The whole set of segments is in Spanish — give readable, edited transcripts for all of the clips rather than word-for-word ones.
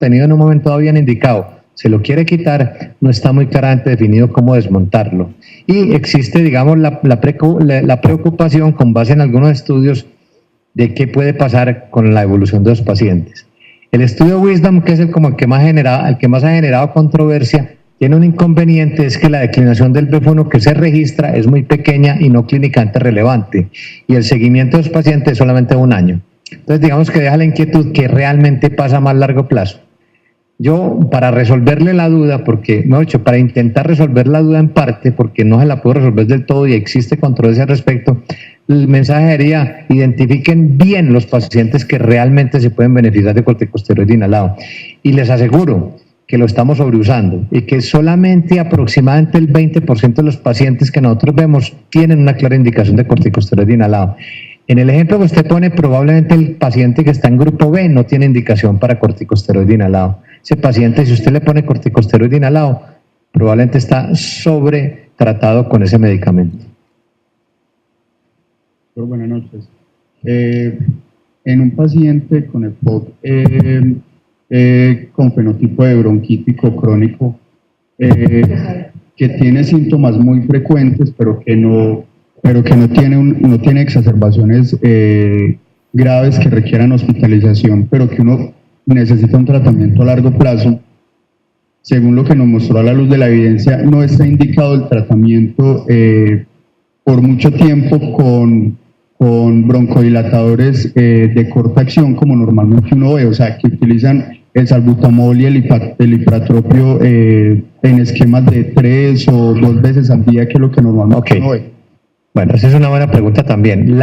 tenido en un momento dado bien indicado, se lo quiere quitar, no está muy claramente definido cómo desmontarlo. Y existe, digamos, la preocupación con base en algunos estudios de qué puede pasar con la evolución de los pacientes. El estudio Wisdom, que es el que más ha generado controversia, tiene un inconveniente, es que la declinación del BF1 que se registra es muy pequeña y no clínicamente relevante, y el seguimiento de los pacientes es solamente 1 año. Entonces, digamos que deja la inquietud que realmente pasa a más largo plazo. Yo, para resolverle la duda, para intentar resolver la duda en parte, porque no se la puedo resolver del todo y existe controversia al respecto, el mensaje sería: identifiquen bien los pacientes que realmente se pueden beneficiar de corticosteroide inhalado. Y les aseguro que lo estamos sobreusando y que solamente aproximadamente el 20% de los pacientes que nosotros vemos tienen una clara indicación de corticosteroide inhalado. En el ejemplo que usted pone, probablemente el paciente que está en grupo B no tiene indicación para corticosteroide inhalado. Ese paciente, si usted le pone corticosteroide inhalado, probablemente está sobretratado con ese medicamento. Buenas noches. En un paciente con EPOC con fenotipo de bronquítico crónico, que tiene síntomas muy frecuentes, pero que no tiene exacerbaciones graves que requieran hospitalización, pero que uno necesita un tratamiento a largo plazo, según lo que nos mostró a la luz de la evidencia, no está indicado el tratamiento por mucho tiempo con broncodilatadores de corta acción, como normalmente uno ve, o sea, que utilizan el salbutamol y el ipratropio en esquemas de 3 o 2 veces al día, que es lo que normalmente uno ve. Bueno, esa es una buena pregunta también.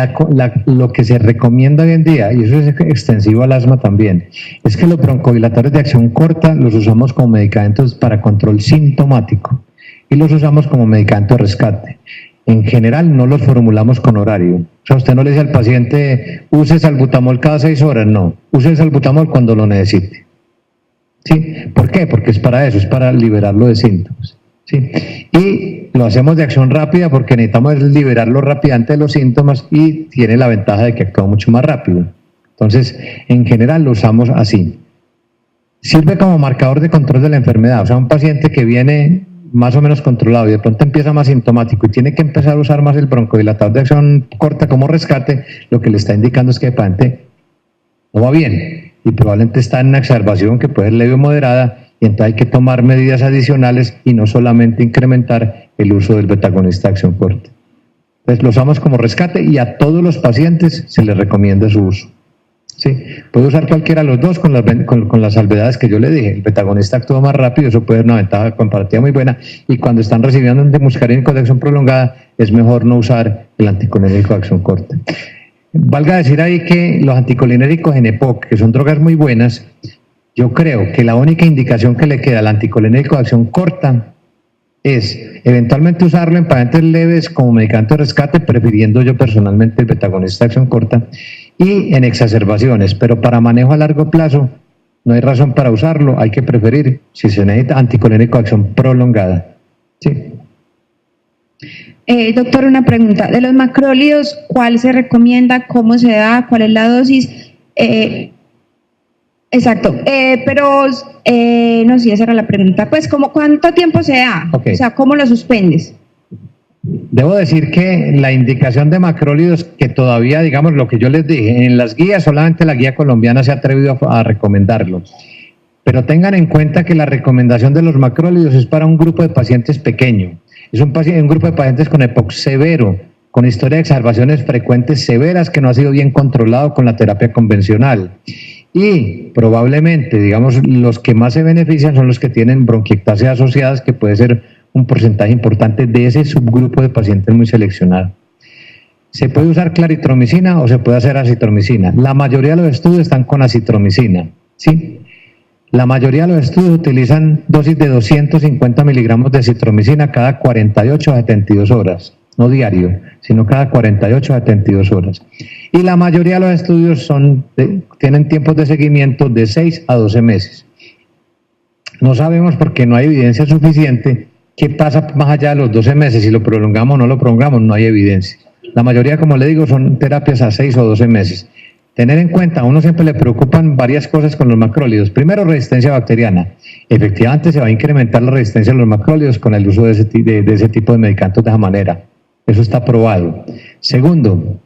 Lo que se recomienda hoy en día, y eso es extensivo al asma también, es que los broncodilatadores de acción corta los usamos como medicamentos para control sintomático y los usamos como medicamento de rescate. En general no los formulamos con horario. O sea, usted no le dice al paciente, use salbutamol cada 6 horas, no. Use el salbutamol cuando lo necesite. ¿Sí? ¿Por qué? Porque es para eso, es para liberarlo de síntomas. ¿Sí? Y lo hacemos de acción rápida porque necesitamos liberarlo rápidamente de los síntomas y tiene la ventaja de que actúa mucho más rápido. Entonces, en general lo usamos así. Sirve como marcador de control de la enfermedad. O sea, un paciente que viene más o menos controlado y de pronto empieza más sintomático y tiene que empezar a usar más el broncodilatador de acción corta como rescate, lo que le está indicando es que el paciente no va bien y probablemente está en una exacerbación que puede ser leve o moderada, y entonces hay que tomar medidas adicionales y no solamente incrementar el uso del betagonista de acción corta. Entonces lo usamos como rescate y a todos los pacientes se les recomienda su uso. Sí, puede usar cualquiera de los dos con las salvedades que yo le dije. El betagonista actúa más rápido, eso puede ser una ventaja comparativa muy buena, y cuando están recibiendo antimuscarínicos de acción prolongada es mejor no usar el anticolinérico de acción corta. Valga decir ahí que los anticolinéricos en EPOC, que son drogas muy buenas, yo creo que la única indicación que le queda al anticolinérico de acción corta es eventualmente usarlo en pacientes leves como medicamento de rescate, prefiriendo yo personalmente el betagonista de acción corta, y en exacerbaciones, pero para manejo a largo plazo no hay razón para usarlo, hay que preferir, si se necesita, anticolinérico de acción prolongada. Sí. Doctor, una pregunta. De los macrólidos, ¿cuál se recomienda? ¿Cómo se da? ¿Cuál es la dosis? Exacto, pero no sé, esa era la pregunta. Pues, ¿cuánto tiempo se da? Okay. O sea, ¿cómo lo suspendes? Debo decir que la indicación de macrólidos, que todavía, digamos, lo que yo les dije, en las guías, solamente la guía colombiana se ha atrevido a recomendarlo. Pero tengan en cuenta que la recomendación de los macrólidos es para un grupo de pacientes pequeño. Es un grupo de pacientes con EPOC severo, con historia de exacerbaciones frecuentes severas que no ha sido bien controlado con la terapia convencional. Y probablemente, digamos, los que más se benefician son los que tienen bronquiectasias asociadas, que puede ser un porcentaje importante de ese subgrupo de pacientes muy seleccionado. Se puede usar claritromicina o se puede hacer acitromicina. La mayoría de los estudios están con acitromicina, ¿sí? La mayoría de los estudios utilizan dosis de 250 miligramos de acitromicina cada 48 a 72 horas, no diario, sino cada 48 a 72 horas. Y la mayoría de los estudios tienen tiempos de seguimiento de 6 a 12 meses. No sabemos porque no hay evidencia suficiente qué pasa más allá de los 12 meses, si lo prolongamos o no lo prolongamos, no hay evidencia. La mayoría, como le digo, son terapias a 6 o 12 meses. Tener en cuenta, a uno siempre le preocupan varias cosas con los macrólidos. Primero, resistencia bacteriana. Efectivamente, se va a incrementar la resistencia de los macrólidos con el uso de ese tipo de medicamentos de esa manera. Eso está probado. Segundo,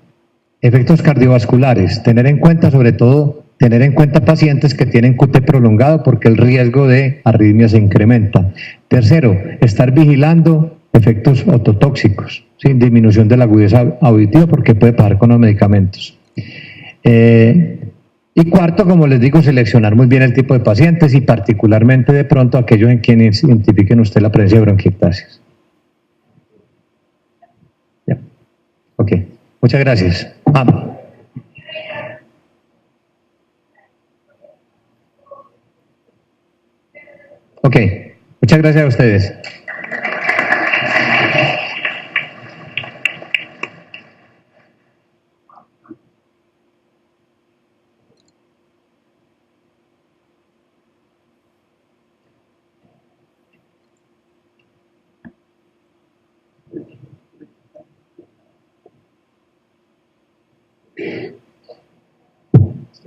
efectos cardiovasculares. Tener en cuenta, sobre todo, tener en cuenta pacientes que tienen QT prolongado porque el riesgo de arritmia se incrementa. Tercero, estar vigilando efectos ototóxicos, sin disminución de la agudeza auditiva porque puede pasar con los medicamentos. Y cuarto, como les digo, seleccionar muy bien el tipo de pacientes y particularmente de pronto aquellos en quienes identifiquen usted la presencia de bronquiectasis. Ya. Ok, muchas gracias. Ok, muchas gracias a ustedes.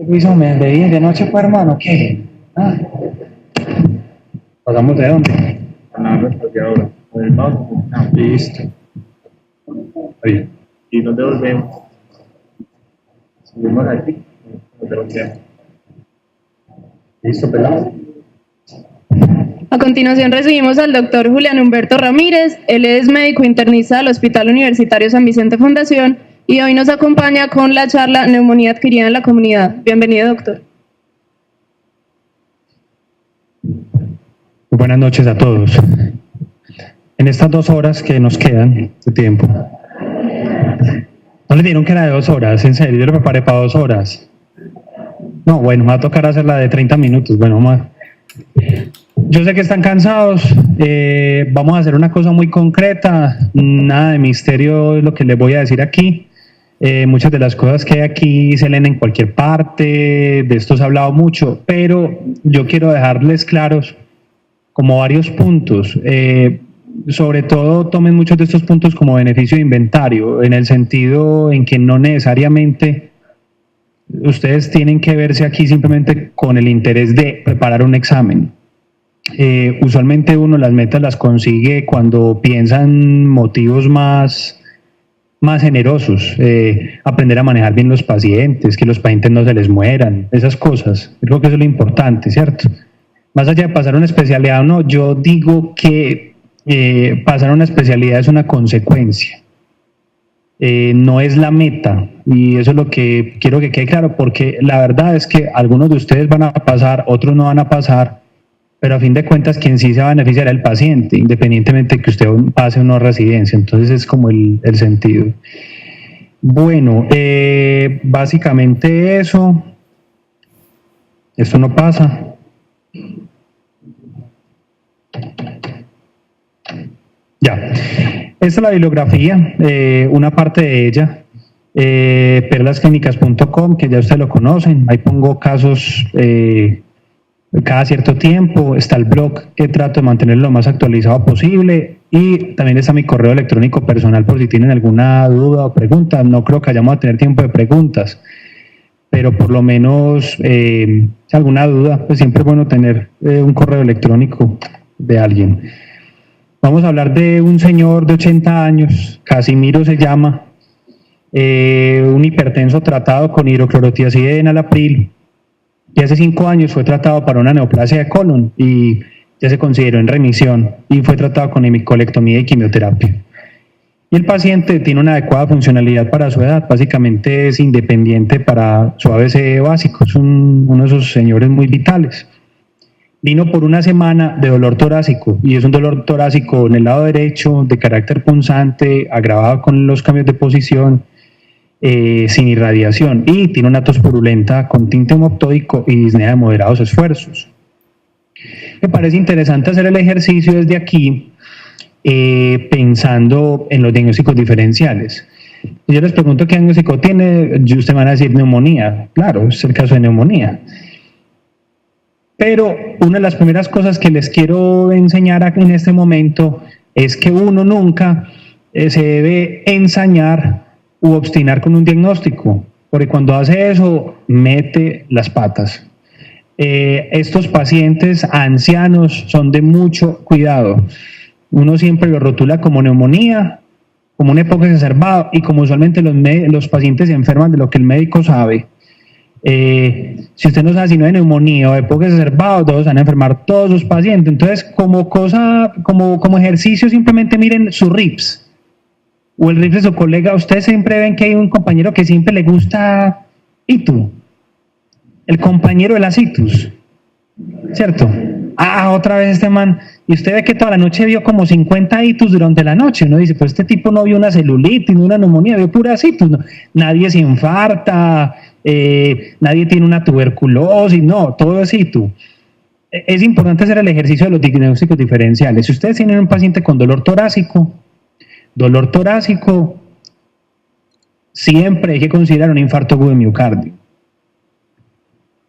Luis, me leí de noche, pues, hermano, ¿qué? ¿Pasamos de dónde? A la ahora. Con el mouse. Listo. Ahí. Y nos devolvemos. Subimos aquí. Nos devolvemos. Listo, pelado. A continuación recibimos al doctor Julián Humberto Ramírez. Él es médico internista del Hospital Universitario San Vicente Fundación y hoy nos acompaña con la charla Neumonía adquirida en la comunidad. Bienvenido, doctor. Buenas noches a todos. En estas 2 horas que nos quedan de tiempo, ¿no le dieron que era de 2 horas? En serio, yo lo preparé para 2 horas. No, bueno, me va a tocar hacerla de 30 minutos. Bueno, vamos a... Yo sé que están cansados, vamos a hacer una cosa muy concreta, nada de misterio es lo que les voy a decir aquí. Muchas de las cosas que hay aquí se leen en cualquier parte, de esto se ha hablado mucho, pero yo quiero dejarles claros como varios puntos. Sobre todo tomen muchos de estos puntos como beneficio de inventario, en el sentido en que no necesariamente ustedes tienen que verse aquí simplemente con el interés de preparar un examen. Usualmente uno las metas las consigue cuando piensa en motivos más generosos, aprender a manejar bien los pacientes, que los pacientes no se les mueran, esas cosas. Creo que eso es lo importante, ¿cierto? Más allá de pasar una especialidad o no, yo digo que pasar una especialidad es una consecuencia, no es la meta, y eso es lo que quiero que quede claro, porque la verdad es que algunos de ustedes van a pasar, otros no van a pasar, pero a fin de cuentas quien sí se va a beneficiar es el paciente, independientemente de que usted pase o no residencia. Entonces es como el sentido. Bueno, básicamente eso. Esto no pasa. Ya. Esta es la bibliografía, una parte de ella. Perlasclínicas.com, que ya ustedes lo conocen. Ahí pongo casos cada cierto tiempo. Está el blog, que trato de mantenerlo lo más actualizado posible, y también está mi correo electrónico personal por si tienen alguna duda o pregunta. No creo que hayamos a tener tiempo de preguntas, pero por lo menos si alguna duda, pues siempre es bueno tener un correo electrónico de alguien. Vamos a hablar de un señor de 80 años, Casimiro se llama, un hipertenso tratado con hidroclorotiazida y enalapril, y hace 5 años fue tratado para una neoplasia de colon y ya se consideró en remisión y fue tratado con hemicolectomía y quimioterapia. Y el paciente tiene una adecuada funcionalidad para su edad, básicamente es independiente para su ABC básico, es uno de esos señores muy vitales. Vino por una semana de dolor torácico, y es un dolor torácico en el lado derecho, de carácter punzante, agravado con los cambios de posición, sin irradiación, y tiene una tos purulenta con tinte hemoptóico y disnea de moderados esfuerzos. Me parece interesante hacer el ejercicio desde aquí, pensando en los diagnósticos diferenciales. Yo les pregunto qué diagnóstico tiene, y ustedes van a decir neumonía. Claro, es el caso de neumonía. Pero una de las primeras cosas que les quiero enseñar en este momento es que uno nunca se debe ensañar u obstinar con un diagnóstico. porque cuando hace eso, mete las patas. Estos pacientes ancianos son de mucho cuidado. Uno siempre lo rotula como neumonía, como un EPOC exacerbado, y como usualmente los pacientes se enferman de lo que el médico sabe. Si usted no sabe si no hay neumonía o EPOC exacerbado, todos van a enfermar todos los pacientes. Entonces, como ejercicio, simplemente miren sus RIPS o el RIPS de su colega. Ustedes siempre ven que hay un compañero que siempre le gusta ITU, el compañero de las ITUs, ¿cierto? Otra vez este man, y usted ve que toda la noche vio como 50 ITUs durante la noche. Uno dice, pues este tipo no vio una celulitis, ni una neumonía, vio puras ITUs. No, nadie se infarta, nadie tiene una tuberculosis, no, todo es ITU. Es importante hacer el ejercicio de los diagnósticos diferenciales. Si ustedes tienen un paciente con dolor torácico, siempre hay que considerar un infarto agudo de miocardio.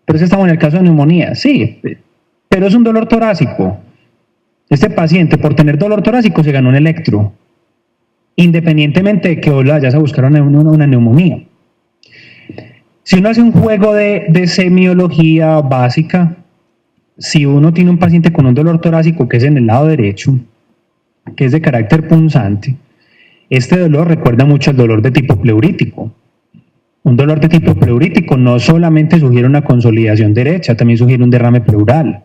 Pero si estamos en el caso de neumonía, sí, pero es un dolor torácico. Este paciente, por tener dolor torácico, se ganó un electro, independientemente de que vos vayas a buscar una neumonía. Si uno hace un juego de semiología básica, si uno tiene un paciente con un dolor torácico que es en el lado derecho, que es de carácter punzante, este dolor recuerda mucho al dolor de tipo pleurítico. Un dolor de tipo pleurítico no solamente sugiere una consolidación derecha, también sugiere un derrame pleural.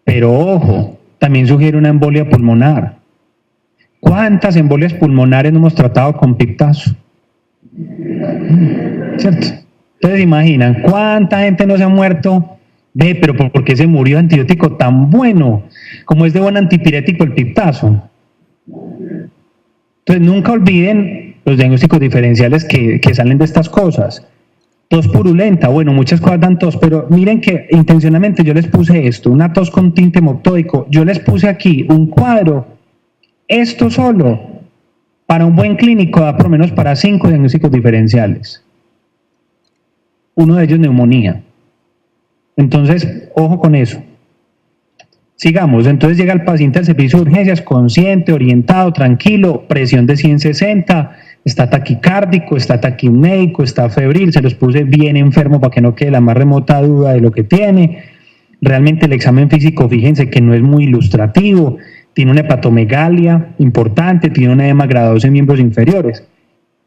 Pero ojo, también sugiere una embolia pulmonar. ¿Cuántas embolias pulmonares no hemos tratado con piptazo? ¿Cierto? Entonces imaginan, ¿cuánta gente no se ha muerto? Pero ¿por qué se murió de antibiótico tan bueno? Como es de buen antipirético el piptazo. Entonces nunca olviden los diagnósticos diferenciales que salen de estas cosas. Tos purulenta, bueno, muchas cosas dan tos, pero miren que intencionalmente yo les puse esto, una tos con tinte hemoptóico. Yo les puse aquí un cuadro, esto solo, para un buen clínico da por lo menos para 5 diagnósticos diferenciales. Uno de ellos neumonía. Entonces, ojo con eso. Sigamos, entonces llega el paciente al servicio de urgencias consciente, orientado, tranquilo, presión de 160, está taquicárdico, está taquipnéico, está febril, se los puse bien enfermo para que no quede la más remota duda de lo que tiene. Realmente el examen físico, fíjense que no es muy ilustrativo, tiene una hepatomegalia importante, tiene un edema grado 2 en miembros inferiores.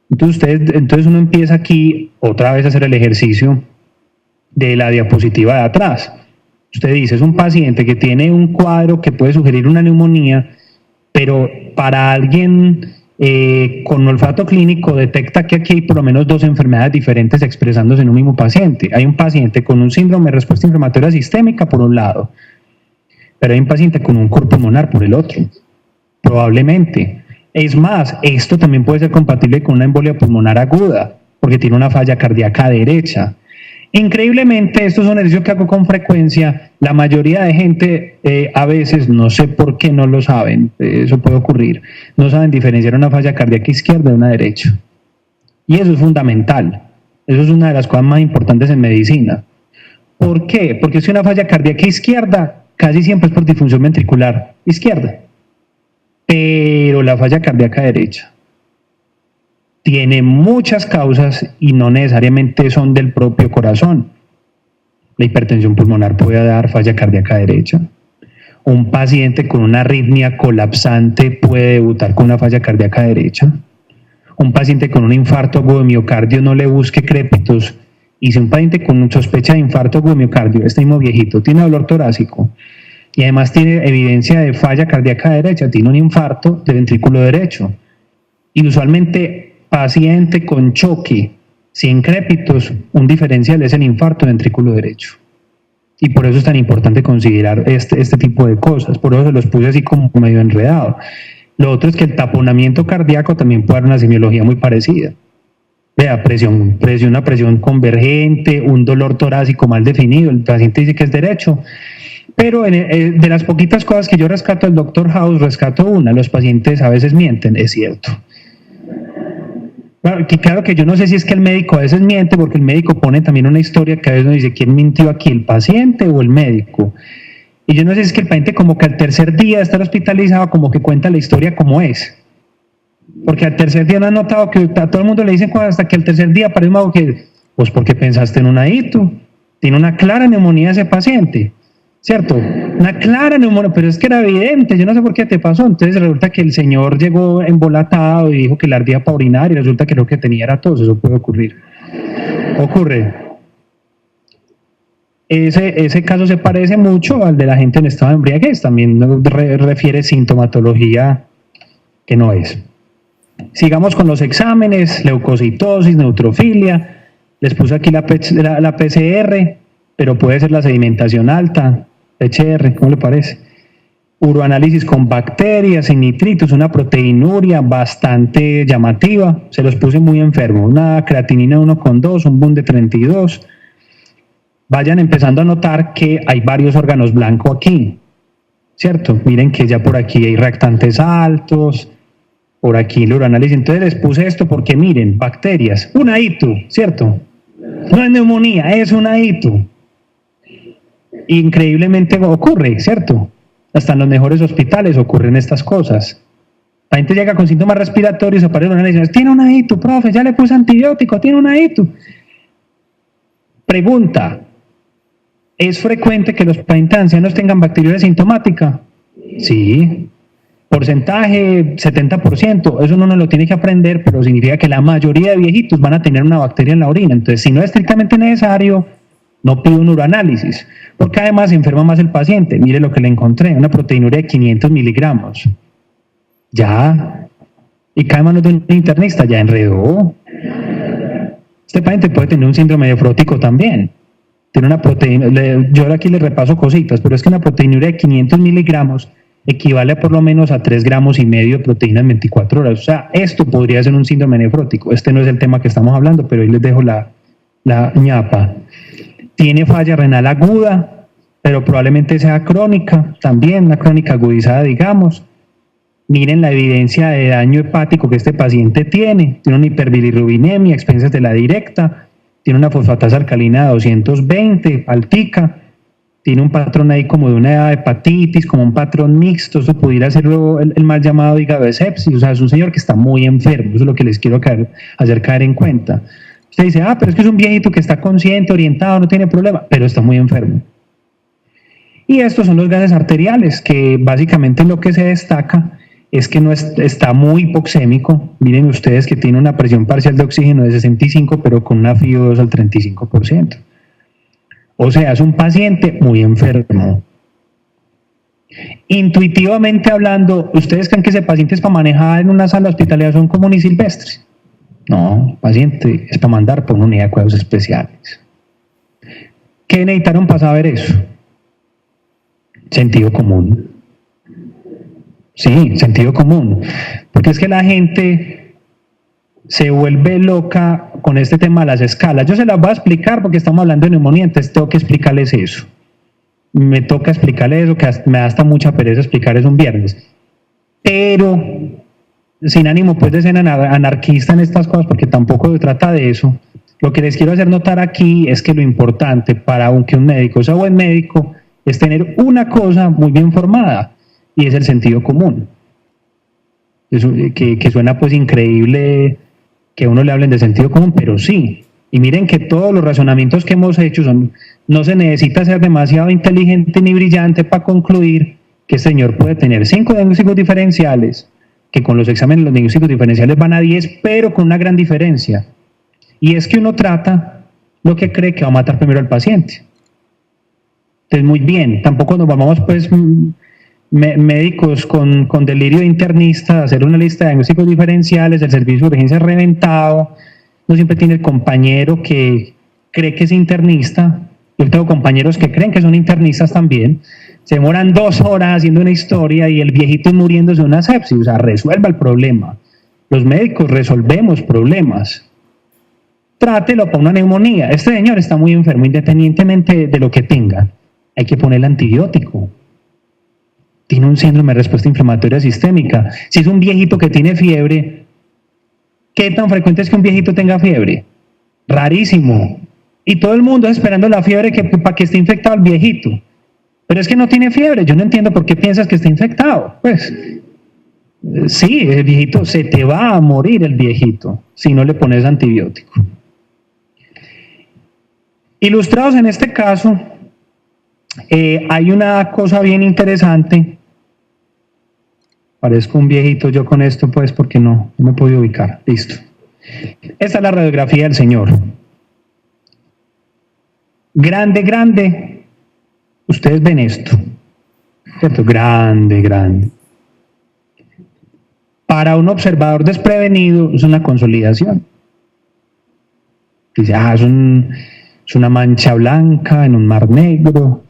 Entonces uno empieza aquí otra vez a hacer el ejercicio de la diapositiva de atrás. Usted dice, es un paciente que tiene un cuadro que puede sugerir una neumonía, pero para alguien con olfato clínico detecta que aquí hay por lo menos 2 enfermedades diferentes expresándose en un mismo paciente. Hay un paciente con un síndrome de respuesta inflamatoria sistémica por un lado, pero hay un paciente con un cor pulmonar por el otro, probablemente. Es más, esto también puede ser compatible con una embolia pulmonar aguda, porque tiene una falla cardíaca derecha. Increíblemente, estos son ejercicios que hago con frecuencia. La mayoría de gente, a veces, no sé por qué no lo saben, eso puede ocurrir, no saben diferenciar una falla cardíaca izquierda de una derecha. Y eso es fundamental. Eso es una de las cosas más importantes en medicina. ¿Por qué? Porque si una falla cardíaca izquierda, casi siempre es por disfunción ventricular izquierda. Pero la falla cardíaca derecha tiene muchas causas y no necesariamente son del propio corazón. La hipertensión pulmonar puede dar falla cardíaca derecha. Un paciente con una arritmia colapsante puede debutar con una falla cardíaca derecha. Un paciente con un infarto agudo de miocardio, no le busque crépitos. Y si un paciente con sospecha de infarto agudo de miocardio, este mismo viejito, tiene dolor torácico y además tiene evidencia de falla cardíaca derecha, tiene un infarto de ventrículo derecho. Y usualmente paciente con choque, sin crépitos, un diferencial es el infarto de ventrículo derecho. Y por eso es tan importante considerar este tipo de cosas. Por eso se los puse así como medio enredado. Lo otro es que el taponamiento cardíaco también puede dar una semiología muy parecida. Vea, una presión convergente, un dolor torácico mal definido, el paciente dice que es derecho. Pero de las poquitas cosas que yo rescato del Dr. House, rescato una: los pacientes a veces mienten, es cierto. Claro que yo no sé si es que el médico a veces miente, porque el médico pone también una historia que a veces nos dice quién mintió aquí, el paciente o el médico. Y yo no sé si es que el paciente como que al tercer día de estar hospitalizado como que cuenta la historia como es. Porque al tercer día no has notado que a todo el mundo le dicen cosas hasta que al tercer día parece un mago que, pues porque pensaste en una ITU, tiene una clara neumonía ese paciente, ¿cierto? Una clara neumonía, pero es que era evidente, yo no sé por qué te pasó. Entonces resulta que el señor llegó embolatado y dijo que le ardía para orinar y resulta que lo que tenía era tos. Eso puede ocurrir. Ocurre. Ese caso se parece mucho al de la gente en estado de embriaguez, también refiere sintomatología que no es. Sigamos con los exámenes: leucocitosis, neutrofilia. Les puse aquí la PCR, pero puede ser la sedimentación alta, PCR, ¿cómo le parece? Uroanálisis con bacterias y nitritos, una proteinuria bastante llamativa, se los puse muy enfermo, una creatinina 1,2, un BUN de 32. Vayan empezando a notar que hay varios órganos blancos aquí, ¿cierto? Miren que ya por aquí hay reactantes altos, por aquí el uroanálisis. Entonces les puse esto porque miren, bacterias, una ITU, ¿cierto? No es neumonía, es una ITU. Increíblemente ocurre, ¿cierto? Hasta en los mejores hospitales ocurren estas cosas. La gente llega con síntomas respiratorios, aparece una análisis, tiene una ITU, profe, ya le puse antibiótico, tiene una ITU. Pregunta: ¿es frecuente que los pacientes ancianos tengan bacteriuria sintomática? Sí. Porcentaje 70%, eso uno no lo tiene que aprender, pero significa que la mayoría de viejitos van a tener una bacteria en la orina. Entonces, si no es estrictamente necesario, no pido un uroanálisis, porque además se enferma más el paciente. Mire lo que le encontré, una proteinuria de 500 miligramos. Ya, y cae en manos de un internista, ya enredó. Este paciente puede tener un síndrome nefrótico también. Tiene una proteína, yo aquí le repaso cositas, pero es que una proteinuria de 500 miligramos equivale a por lo menos a 3,5 gramos de proteína en 24 horas. O sea, esto podría ser un síndrome nefrótico. Este no es el tema que estamos hablando, pero ahí les dejo la ñapa. Tiene falla renal aguda, pero probablemente sea crónica, también una crónica agudizada, digamos. Miren la evidencia de daño hepático que este paciente tiene. Tiene una hiperbilirrubinemia, expensas de la directa, tiene una fosfatasa alcalina de 220, altica, tiene un patrón ahí como de una hepatitis, como un patrón mixto. Eso pudiera ser el mal llamado hígado de sepsis. O sea, es un señor que está muy enfermo. Eso es lo que les quiero hacer caer en cuenta. Usted dice, pero es que es un viejito que está consciente, orientado, no tiene problema, pero está muy enfermo. Y estos son los gases arteriales, que básicamente lo que se destaca es que no está muy hipoxémico. Miren ustedes que tiene una presión parcial de oxígeno de 65, pero con una FiO2 al 35%. O sea, es un paciente muy enfermo. Intuitivamente hablando, ¿ustedes creen que ese paciente es para manejar en una sala de hospitalización común y silvestre? No, el paciente es para mandar por una unidad de cuidados especiales. ¿Qué necesitaron para saber eso? Sentido común. Sí, sentido común. Porque es que la gente se vuelve loca con este tema de las escalas. Yo se las voy a explicar porque estamos hablando de neumonía, entonces tengo que explicarles eso. Me toca explicarles eso, que me da hasta mucha pereza explicar eso un viernes. Pero sin ánimo pues de ser anarquista en estas cosas, porque tampoco se trata de eso. Lo que les quiero hacer notar aquí es que lo importante para que un médico sea buen médico es tener una cosa muy bien formada, y es el sentido común. Eso, que suena pues increíble que a uno le hablen de sentido común, pero sí. Y miren que todos los razonamientos que hemos hecho no se necesita ser demasiado inteligente ni brillante para concluir que el señor puede tener 5 diagnósticos diferenciales, que con los exámenes los diagnósticos diferenciales van a 10, pero con una gran diferencia. Y es que uno trata lo que cree que va a matar primero al paciente. Entonces, muy bien, tampoco nos vamos pues médicos con delirio de internista a hacer una lista de diagnósticos diferenciales, el servicio de urgencia reventado. No siempre tiene el compañero que cree que es internista. Yo tengo compañeros que creen que son internistas también. Se demoran 2 horas haciendo una historia y el viejito muriéndose de una sepsis. O sea, resuelva el problema. Los médicos resolvemos problemas. Trátelo para una neumonía. Este señor está muy enfermo, independientemente de lo que tenga. Hay que ponerle antibiótico. Tiene un síndrome de respuesta inflamatoria sistémica. Si es un viejito que tiene fiebre, ¿qué tan frecuente es que un viejito tenga fiebre? Rarísimo. Y todo el mundo esperando la fiebre para que esté infectado el viejito. Pero es que no tiene fiebre. Yo no entiendo por qué piensas que está infectado. Pues, Sí, el viejito, se te va a morir el viejito si no le pones antibiótico. Ilustrados en este caso, hay una cosa bien interesante. Parezco un viejito yo con esto, pues, porque no me he podido ubicar. Listo. Esta es la radiografía del señor. Grande, grande. Ustedes ven esto, ¿cierto? Grande, grande. Para un observador desprevenido es una consolidación. Dice, es una mancha blanca en un mar negro,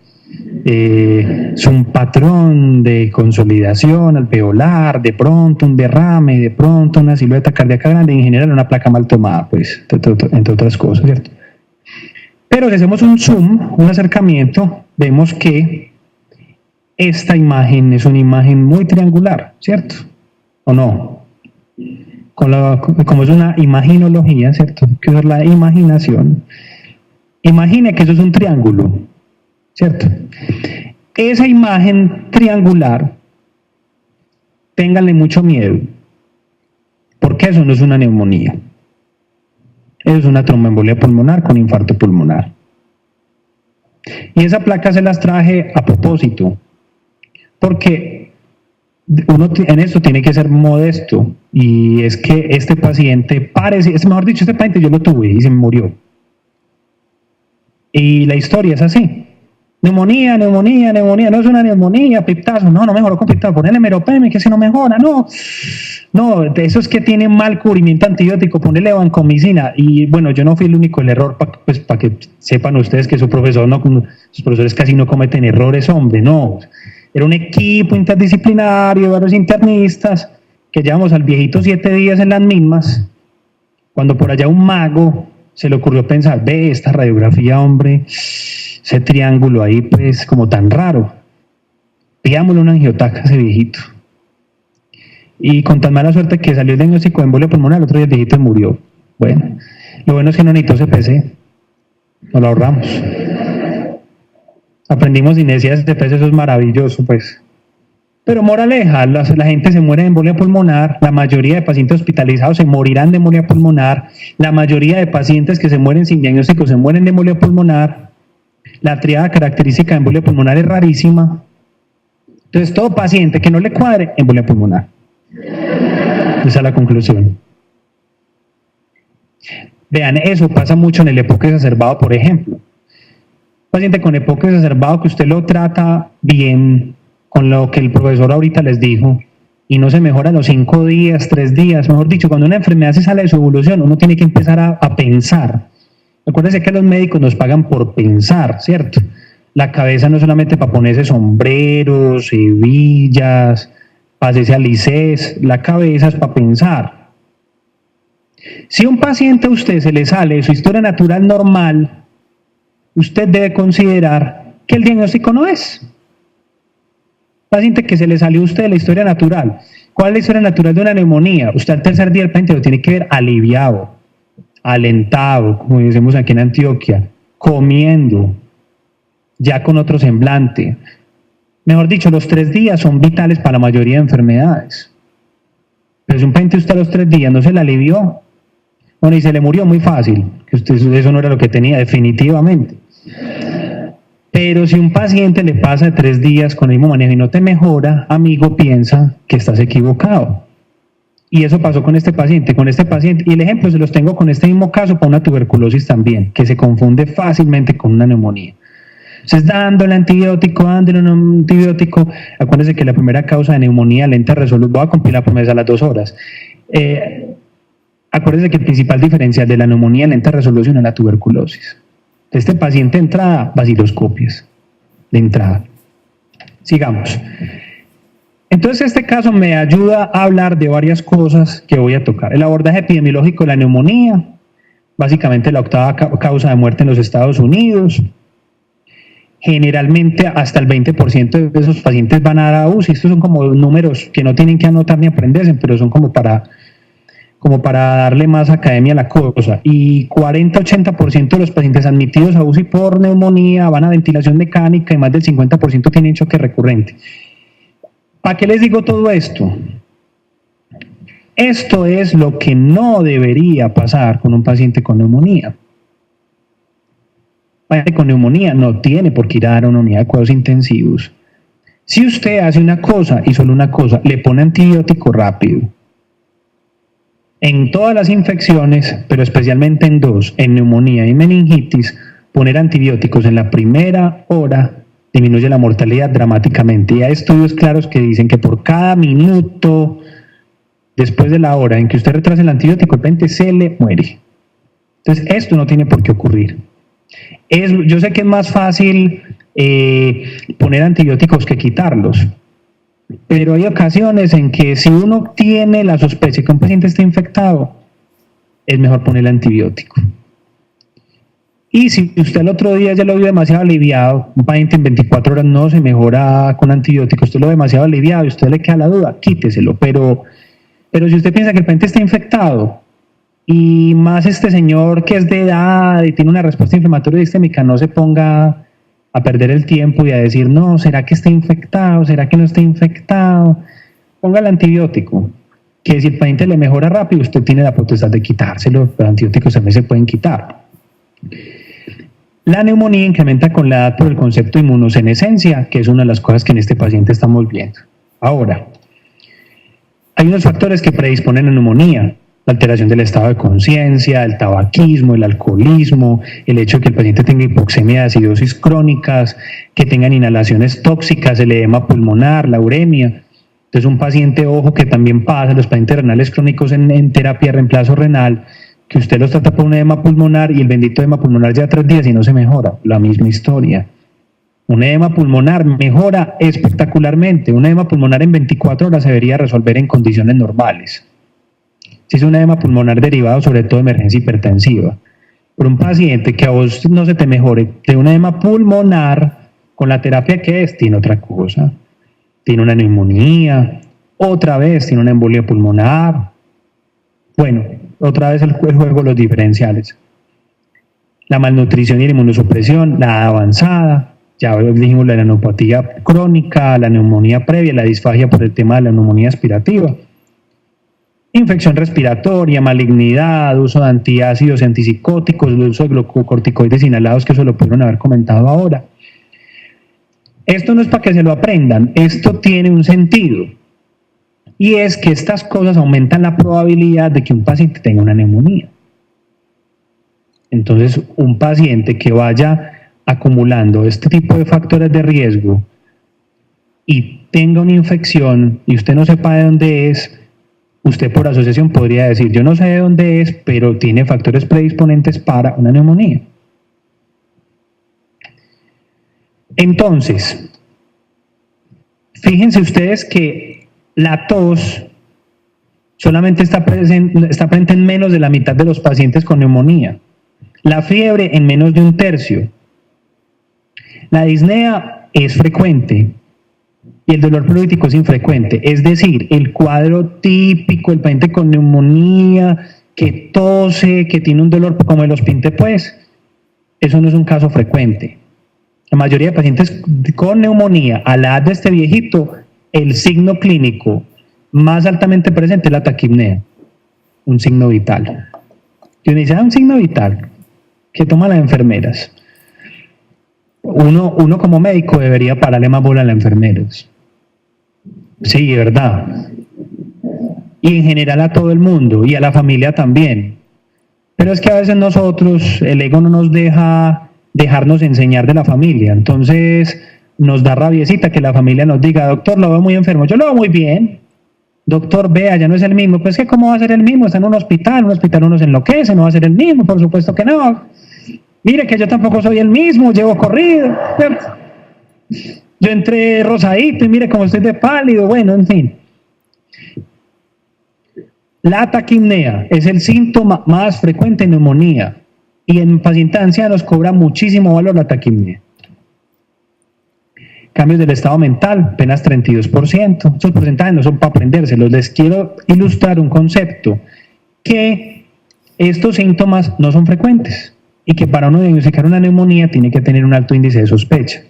es un patrón de consolidación alveolar, de pronto un derrame, de pronto una silueta cardíaca grande, en general una placa mal tomada, pues, entre otras cosas, ¿cierto? Pero si hacemos un zoom, un acercamiento, vemos que esta imagen es una imagen muy triangular, ¿cierto? ¿O no? Como es una imaginología, ¿cierto? Que es la imaginación. Imagine que eso es un triángulo, ¿cierto? Esa imagen triangular, ténganle mucho miedo, porque eso no es una neumonía. Eso es una tromboembolia pulmonar con infarto pulmonar. Y esa placa se las traje a propósito, porque uno en esto tiene que ser modesto, y es que este paciente mejor dicho, este paciente yo lo tuve y se me murió. Y la historia es así. Neumonía, no es una neumonía, piptazo, no mejoró con piptazo, ponele meropenem, que si no mejora, no, de eso es que tiene mal cubrimiento antibiótico, ponele vancomicina. Y bueno, yo no fui el único, el error, para que sepan ustedes que sus profesores casi no cometen errores, hombre, no. Era un equipo interdisciplinario, varios internistas, que llevamos al viejito 7 días en las mismas, cuando por allá un mago se le ocurrió pensar, ve esta radiografía, hombre, ese triángulo ahí, pues, como tan raro. Pidámosle una angiotaca a ese viejito. Y con tan mala suerte que salió el diagnóstico de embolia pulmonar, el otro día el viejito murió. Bueno, lo bueno es que no necesitó CPC. Nos lo ahorramos. Aprendimos inercia de CPC, eso es maravilloso, pues. Pero moraleja, la gente se muere de embolia pulmonar, la mayoría de pacientes hospitalizados se morirán de embolia pulmonar, la mayoría de pacientes que se mueren sin diagnóstico se mueren de embolia pulmonar, la triada característica de embolia pulmonar es rarísima. Entonces, todo paciente que no le cuadre, embolia pulmonar. Esa es la conclusión. Vean, eso pasa mucho en el EPOC exacerbado, por ejemplo. Paciente con EPOC exacerbado que usted lo trata bien, con lo que el profesor ahorita les dijo, y no se mejora a los 5 días, 3 días, mejor dicho, cuando una enfermedad se sale de su evolución, uno tiene que empezar a pensar. Acuérdense que los médicos nos pagan por pensar, ¿cierto? La cabeza no es solamente para ponerse sombreros, hebillas, pasarse al licés, la cabeza es para pensar. Si un paciente a usted se le sale de su historia natural normal, usted debe considerar que el diagnóstico no es. Paciente que se le salió a usted de la historia natural. ¿Cuál es la historia natural de una neumonía? Usted al tercer día el paciente lo tiene que ver aliviado, alentado, como decimos aquí en Antioquia, comiendo, ya con otro semblante. Mejor dicho, los 3 días son vitales para la mayoría de enfermedades. Pero si un paciente usted a los 3 días no se le alivió, bueno, y se le murió muy fácil, que usted eso no era lo que tenía definitivamente. Pero si un paciente le pasa 3 días con el mismo manejo y no te mejora, amigo, piensa que estás equivocado. Y eso pasó con este paciente, y el ejemplo se los tengo con este mismo caso para una tuberculosis también, que se confunde fácilmente con una neumonía. Entonces, dándole antibiótico, acuérdense que la primera causa de neumonía lenta resoluble, voy a cumplir la promesa a las 2 horas. Acuérdense que el principal diferencial de la neumonía lenta resolución es la tuberculosis. Este paciente de entrada, vaciloscopias, de entrada. Sigamos. Entonces, este caso me ayuda a hablar de varias cosas que voy a tocar. El abordaje epidemiológico de la neumonía, básicamente la 8ª causa de muerte en los Estados Unidos. Generalmente hasta el 20% de esos pacientes van a dar a UCI. Estos son como números que no tienen que anotar ni aprenderse, pero son como para darle más academia a la cosa. Y 40-80% de los pacientes admitidos a UCI por neumonía van a ventilación mecánica y más del 50% tienen choque recurrente. ¿Para qué les digo todo esto? Esto es lo que no debería pasar con un paciente con neumonía. Un paciente con neumonía no tiene por qué ir a dar a una unidad de cuidados intensivos. Si usted hace una cosa y solo una cosa, le pone antibiótico rápido. En todas las infecciones, pero especialmente en dos, en neumonía y meningitis, poner antibióticos en la primera hora disminuye la mortalidad dramáticamente. Y hay estudios claros que dicen que por cada minuto después de la hora en que usted retrasa el antibiótico, el paciente se le muere. Entonces, esto no tiene por qué ocurrir. Yo sé que es más fácil poner antibióticos que quitarlos, pero hay ocasiones en que si uno tiene la sospecha de que un paciente está infectado, es mejor ponerle antibiótico. Y si usted el otro día ya lo vio demasiado aliviado, un paciente en 24 horas no se mejora con antibióticos, usted lo ve demasiado aliviado y a usted le queda la duda, quíteselo. Pero si usted piensa que el paciente está infectado, y más este señor que es de edad y tiene una respuesta inflamatoria sistémica, no se ponga a perder el tiempo y a decir, no, ¿será que está infectado? ¿Será que no está infectado? Ponga el antibiótico, que si el paciente le mejora rápido, usted tiene la potestad de quitárselo, los antibióticos también se pueden quitar. La neumonía incrementa con la edad por el concepto de inmunosenescencia, que es una de las cosas que en este paciente estamos viendo. Ahora, hay unos factores que predisponen a neumonía: la alteración del estado de conciencia, el tabaquismo, el alcoholismo, el hecho de que el paciente tenga hipoxemia de acidosis crónicas, que tengan inhalaciones tóxicas, el edema pulmonar, la uremia. Entonces, un paciente, ojo, que también pasa, los pacientes renales crónicos en terapia de reemplazo renal, que usted los trata por un edema pulmonar y el bendito edema pulmonar lleva 3 días y no se mejora, la misma historia. Un edema pulmonar mejora espectacularmente. Un edema pulmonar en 24 horas se debería resolver en condiciones normales. Si es un edema pulmonar derivado sobre todo de emergencia hipertensiva. Por un paciente que a vos no se te mejore de un edema pulmonar, con la terapia que es, tiene otra cosa. Tiene una neumonía, otra vez tiene una embolia pulmonar. Bueno, otra vez el juego de los diferenciales. La malnutrición y la inmunosupresión, la edad avanzada, ya dijimos la neuropatía crónica, la neumonía previa, la disfagia por el tema de la neumonía aspirativa. Infección respiratoria, malignidad, uso de antiácidos y antipsicóticos, el uso de glucocorticoides inhalados, que eso lo pudieron haber comentado ahora. Esto no es para que se lo aprendan, esto tiene un sentido. Y es que estas cosas aumentan la probabilidad de que un paciente tenga una neumonía. Entonces, un paciente que vaya acumulando este tipo de factores de riesgo y tenga una infección y usted no sepa de dónde es, usted por asociación podría decir, yo no sé de dónde es, pero tiene factores predisponentes para una neumonía. Entonces, fíjense ustedes que la tos solamente está presente en menos de la mitad de los pacientes con neumonía. La fiebre en menos de 1/3. La disnea es frecuente y el dolor pleurolítico es infrecuente. Es decir, el cuadro típico, el paciente con neumonía, que tose, que tiene un dolor como el los pinté, pues, eso no es un caso frecuente. La mayoría de pacientes con neumonía, a la edad de este viejito, el signo clínico más altamente presente es la taquipnea, un signo vital. Y uno dice, un signo vital, que toman las enfermeras. Uno como médico debería pararle más bola a las enfermeras. Sí, verdad. Y en general a todo el mundo, y a la familia también. Pero es que a veces nosotros, el ego no nos deja dejarnos enseñar de la familia. Entonces nos da rabiecita que la familia nos diga, doctor, lo veo muy enfermo. Yo lo veo muy bien. Doctor, vea, ya no es el mismo. Pues que ¿cómo va a ser el mismo? Está en un hospital uno se enloquece, no va a ser el mismo, por supuesto que no. Mire que yo tampoco soy el mismo, llevo corrido. Yo entré rosadito y mire cómo estoy de pálido. Bueno, en fin. La taquipnea es el síntoma más frecuente en neumonía y en pacientes ancianos cobra muchísimo valor la taquipnea. Cambios del estado mental, apenas 32%. Esos porcentajes no son para aprendérselos. Les quiero ilustrar un concepto, que estos síntomas no son frecuentes y que para uno diagnosticar una neumonía tiene que tener un alto índice de sospecha.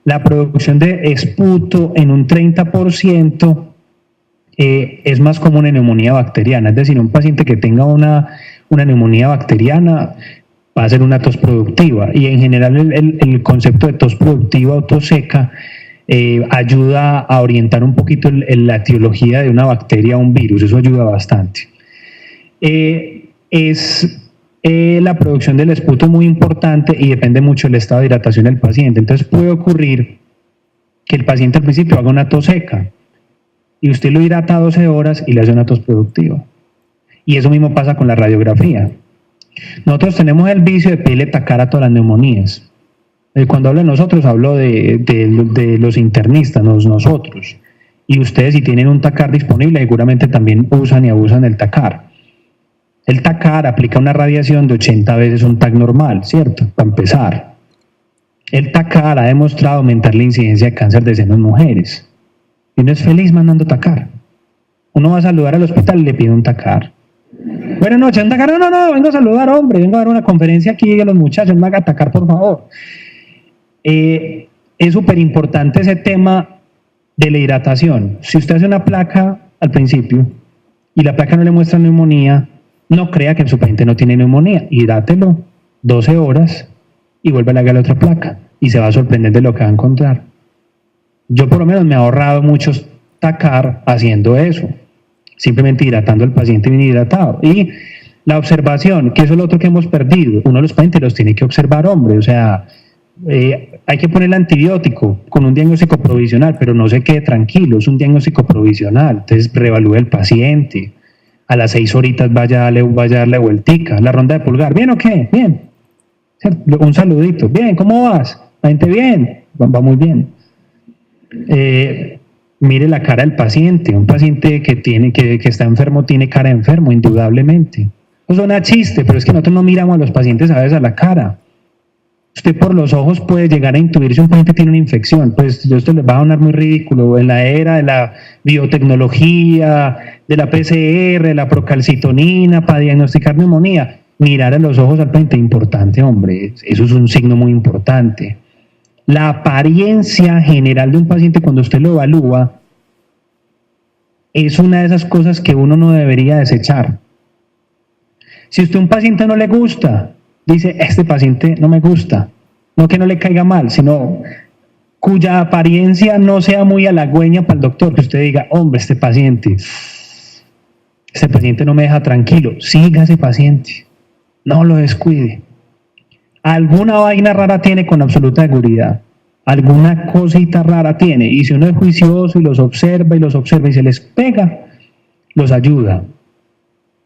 La producción de esputo en un 30%, es más como una neumonía bacteriana, es decir, un paciente que tenga una neumonía bacteriana va a ser una tos productiva, y en general el concepto de tos productiva o tos seca ayuda a orientar un poquito la etiología de una bacteria o un virus, eso ayuda bastante. La producción del esputo muy importante y depende mucho del estado de hidratación del paciente. Entonces puede ocurrir que el paciente al principio haga una tos seca y usted lo hidrata 12 horas y le hace una tos productiva. Y eso mismo pasa con la radiografía. Nosotros tenemos el vicio de pedirle tacar a todas las neumonías. Cuando hablo de nosotros, hablo de los internistas, nosotros. Y ustedes, si tienen un tacar disponible, seguramente también usan y abusan del tacar. El tacar aplica una radiación de 80 veces un TAC normal, ¿cierto? Para empezar. El tacar ha demostrado aumentar la incidencia de cáncer de seno en mujeres. Y uno es feliz mandando tacar. Uno va a saludar al hospital y le pide un tacar. Buenas noches, un tacar. No, vengo a saludar, hombre. Vengo a dar una conferencia aquí a los muchachos. Me haga tacar, por favor. Es súper importante ese tema de la hidratación. Si usted hace una placa al principio y la placa no le muestra neumonía, no crea que su paciente no tiene neumonía. Hidrátelo 12 horas y vuelve a hacer la otra placa y se va a sorprender de lo que va a encontrar. Yo por lo menos me he ahorrado muchos tacar haciendo eso, simplemente hidratando al paciente bien hidratado. Y la observación, que eso es lo otro que hemos perdido. Uno de los pacientes los tiene que observar, hombre, o sea, hay que poner el antibiótico con un diagnóstico provisional, pero no se quede tranquilo, es un diagnóstico provisional. Entonces reevalúe el paciente, a las 6 horitas vaya a darle vueltica, la ronda de pulgar, ¿bien o qué? Bien, un saludito, bien, ¿cómo vas? La gente bien, va muy bien. Mire la cara del paciente, un paciente que está enfermo tiene cara de enfermo, indudablemente. Eso suena chiste, pero es que nosotros no miramos a los pacientes a veces a la cara. Usted por los ojos puede llegar a intuir si un paciente tiene una infección. Pues esto les va a sonar muy ridículo. En la era de la biotecnología, de la PCR, de la procalcitonina para diagnosticar neumonía, mirar a los ojos al paciente es importante, hombre. Eso es un signo muy importante. La apariencia general de un paciente cuando usted lo evalúa es una de esas cosas que uno no debería desechar. Si usted a un paciente no le gusta, dice, este paciente no me gusta, no que no le caiga mal, sino cuya apariencia no sea muy halagüeña para el doctor, que usted diga, hombre, este paciente no me deja tranquilo, siga ese paciente, no lo descuide. Alguna vaina rara tiene con absoluta seguridad, alguna cosita rara tiene, y si uno es juicioso y los observa y se les pega, los ayuda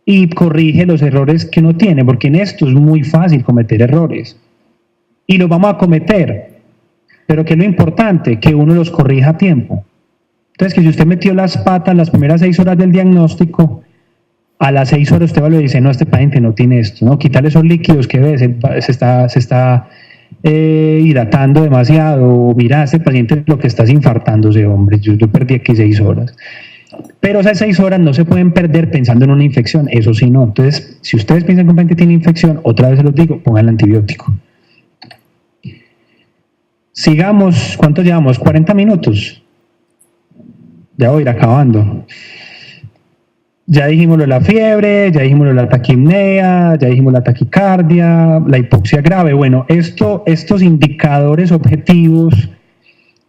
y corrige los errores que uno tiene, porque en esto es muy fácil cometer errores y los vamos a cometer, pero que es lo importante, que uno los corrija a tiempo. Entonces, que si usted metió las patas las primeras 6 horas del diagnóstico, a las 6 horas usted va y le dice, no, este paciente no tiene esto, ¿no? Quítale esos líquidos que ves, se está hidratando demasiado, mira, este paciente lo que está es infartándose, hombre, yo perdí aquí 6 horas. Pero esas 6 horas no se pueden perder pensando en una infección, eso sí no. Entonces, si ustedes piensan que un paciente tiene infección, otra vez se los digo, pongan el antibiótico. Sigamos, ¿cuánto llevamos? 40 minutos. Ya voy a ir acabando. Ya dijimos lo de la fiebre, ya dijimos lo de la taquipnea, ya dijimos la taquicardia, la hipoxia grave. Bueno, estos indicadores objetivos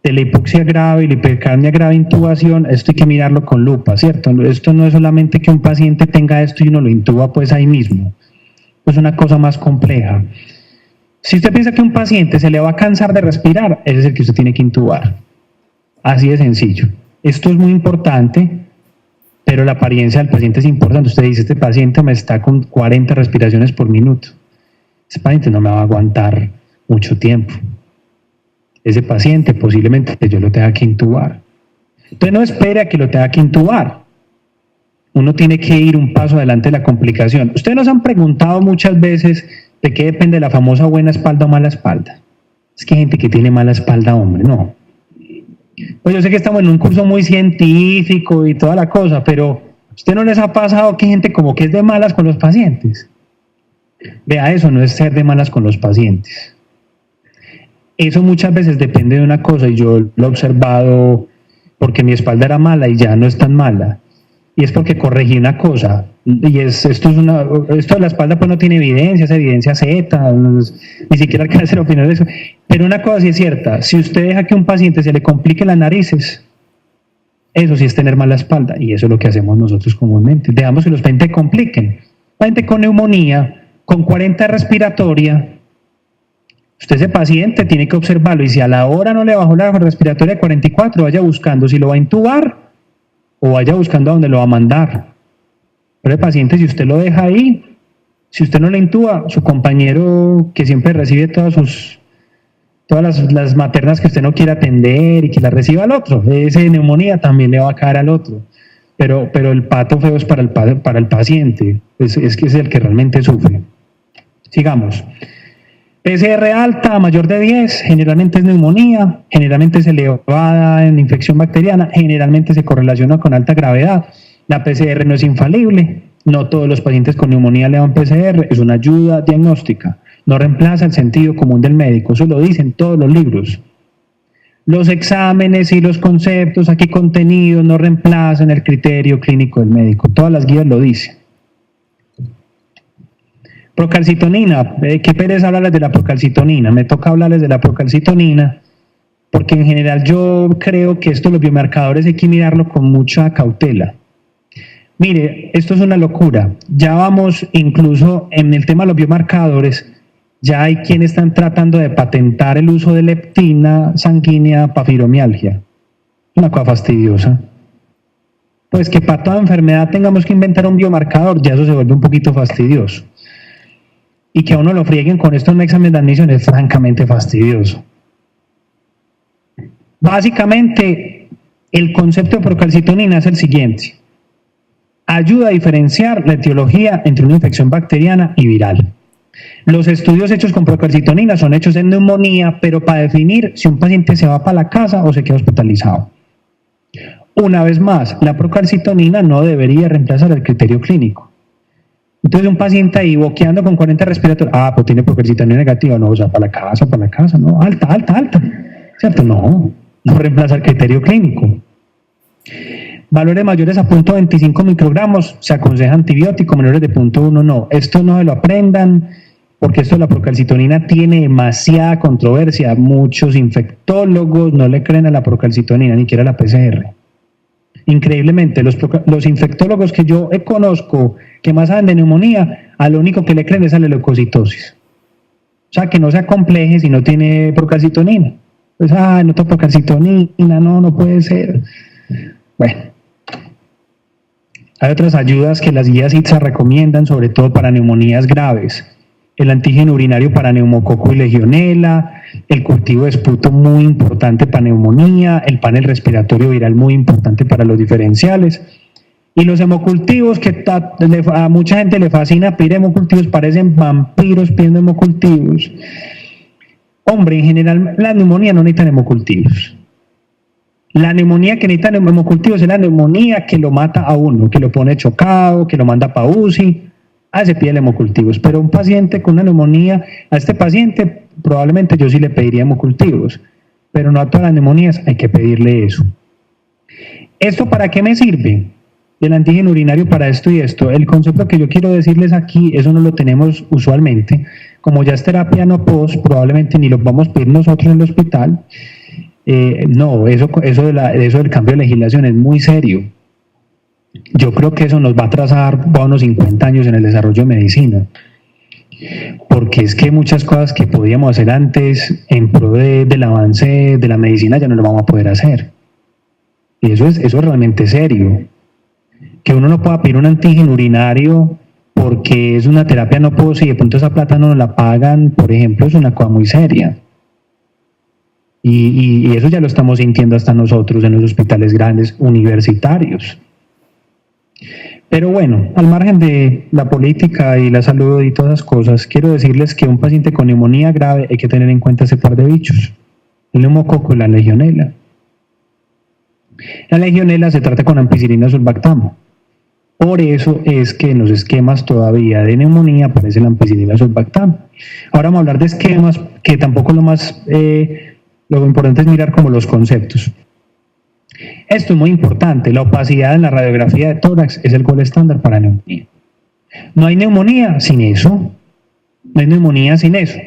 de la hipoxia grave y la hipercapnia grave intubación, esto hay que mirarlo con lupa, ¿cierto? Esto no es solamente que un paciente tenga esto y uno lo intuba pues ahí mismo, es una cosa más compleja. Si usted piensa que un paciente se le va a cansar de respirar, ese es el que usted tiene que intubar, así de sencillo. Esto es muy importante, pero la apariencia del paciente es importante. Usted dice, este paciente me está con 40 respiraciones por minuto, ese paciente no me va a aguantar mucho tiempo. Ese paciente posiblemente yo lo tenga que intubar. Entonces no espere a que lo tenga que intubar. Uno tiene que ir un paso adelante de la complicación. Ustedes nos han preguntado muchas veces de qué depende la famosa buena espalda o mala espalda. Es que hay gente que tiene mala espalda, hombre, no. Pues yo sé que estamos en un curso muy científico y toda la cosa, pero ¿a usted no les ha pasado que hay gente como que es de malas con los pacientes? Vea, eso no es ser de malas con los pacientes. Eso muchas veces depende de una cosa, y yo lo he observado porque mi espalda era mala y ya no es tan mala. y es porque corregí una cosa, y esto de la espalda pues no tiene evidencia, es evidencia Z, ni siquiera alcanza a hacer opinión de eso, pero una cosa sí es cierta, si usted deja que a un paciente se le complique las narices, eso sí es tener mala espalda, y eso es lo que hacemos nosotros comúnmente, dejamos que los pacientes compliquen. Paciente con neumonía, con 40 respiratoria, usted ese paciente tiene que observarlo, y si a la hora no le bajó la respiratoria de 44, vaya buscando si lo va a intubar, o vaya buscando a dónde lo va a mandar. Pero el paciente, si usted lo deja ahí, si usted no le intuba, su compañero que siempre recibe todas las maternas que usted no quiere atender y que las reciba al otro, ese neumonía también le va a caer al otro. Pero el pato feo es para el paciente, es que es el que realmente sufre. Sigamos. PCR alta, mayor de 10, generalmente es neumonía, generalmente es elevada en infección bacteriana, generalmente se correlaciona con alta gravedad. La PCR no es infalible, no todos los pacientes con neumonía le dan PCR, es una ayuda diagnóstica, no reemplaza el sentido común del médico, eso lo dicen todos los libros. Los exámenes y los conceptos aquí contenidos no reemplazan el criterio clínico del médico, todas las guías lo dicen. Procalcitonina, qué pereza hablarles de la procalcitonina, me toca hablarles de la procalcitonina porque en general yo creo que esto los biomarcadores hay que mirarlo con mucha cautela. Mire, esto es una locura, ya vamos incluso en el tema de los biomarcadores, ya hay quienes están tratando de patentar el uso de leptina sanguínea para fibromialgia, una cosa fastidiosa. Pues que para toda enfermedad tengamos que inventar un biomarcador, ya eso se vuelve un poquito fastidioso. Y que a uno lo frieguen con esto en un examen de admisión es francamente fastidioso. Básicamente, el concepto de procalcitonina es el siguiente. Ayuda a diferenciar la etiología entre una infección bacteriana y viral. Los estudios hechos con procalcitonina son hechos en neumonía, pero para definir si un paciente se va para la casa o se queda hospitalizado. Una vez más, la procalcitonina no debería reemplazar el criterio clínico. Entonces un paciente ahí boqueando con 40 respiratorios, pues tiene procalcitonina negativa, no, o sea, para la casa, no, alta, ¿cierto? No reemplaza el criterio clínico. Valores mayores a 0.25 microgramos, se aconseja antibiótico, menores de 0.1 no. Esto no se lo aprendan, porque esto de la procalcitonina tiene demasiada controversia, muchos infectólogos no le creen a la procalcitonina, ni siquiera a la PCR. Increíblemente, los infectólogos que yo conozco que más saben de neumonía, a lo único que le creen es a la leucocitosis. O sea, que no se acompleje si no tiene procalcitonina. Pues, no tengo procalcitonina, no puede ser. Bueno, hay otras ayudas que las guías ITSA recomiendan, sobre todo para neumonías graves. El antígeno urinario para neumococo y legionela, el cultivo de esputo muy importante para neumonía, el panel respiratorio viral muy importante para los diferenciales, y los hemocultivos que a mucha gente le fascina pedir hemocultivos, parecen vampiros pidiendo hemocultivos. Hombre, en general la neumonía no necesita hemocultivos. La neumonía que necesita hemocultivos es la neumonía que lo mata a uno, que lo pone chocado, que lo manda para UCI. Se pide hemocultivos, pero un paciente con una neumonía, a este paciente probablemente yo sí le pediría hemocultivos, pero no a todas las neumonías hay que pedirle eso. ¿Esto para qué me sirve? El antígeno urinario para esto y esto. El concepto que yo quiero decirles aquí, eso no lo tenemos usualmente, como ya es terapia no post, probablemente ni lo vamos a pedir nosotros en el hospital. Eso del cambio de legislación es muy serio. Yo creo que eso nos va a atrasar unos 50 años en el desarrollo de medicina, porque es que muchas cosas que podíamos hacer antes en pro del avance de la medicina ya no lo vamos a poder hacer, y eso es realmente serio. Que uno no pueda pedir un antígeno urinario porque es una terapia no post y de pronto esa plata no la pagan, por ejemplo, es una cosa muy seria. Y eso ya lo estamos sintiendo hasta nosotros en los hospitales grandes universitarios. Pero bueno, al margen de la política y la salud y todas esas cosas, quiero decirles que un paciente con neumonía grave hay que tener en cuenta ese par de bichos, el neumococo y la legionela. La legionela se trata con ampicilina sulbactam. Por eso es que en los esquemas todavía de neumonía aparece la ampicilina sulbactam. Ahora vamos a hablar de esquemas, que tampoco lo importante es mirar como los conceptos. Esto es muy importante. La opacidad en la radiografía de tórax es el gol estándar para neumonía. No hay neumonía sin eso. No hay neumonía sin eso.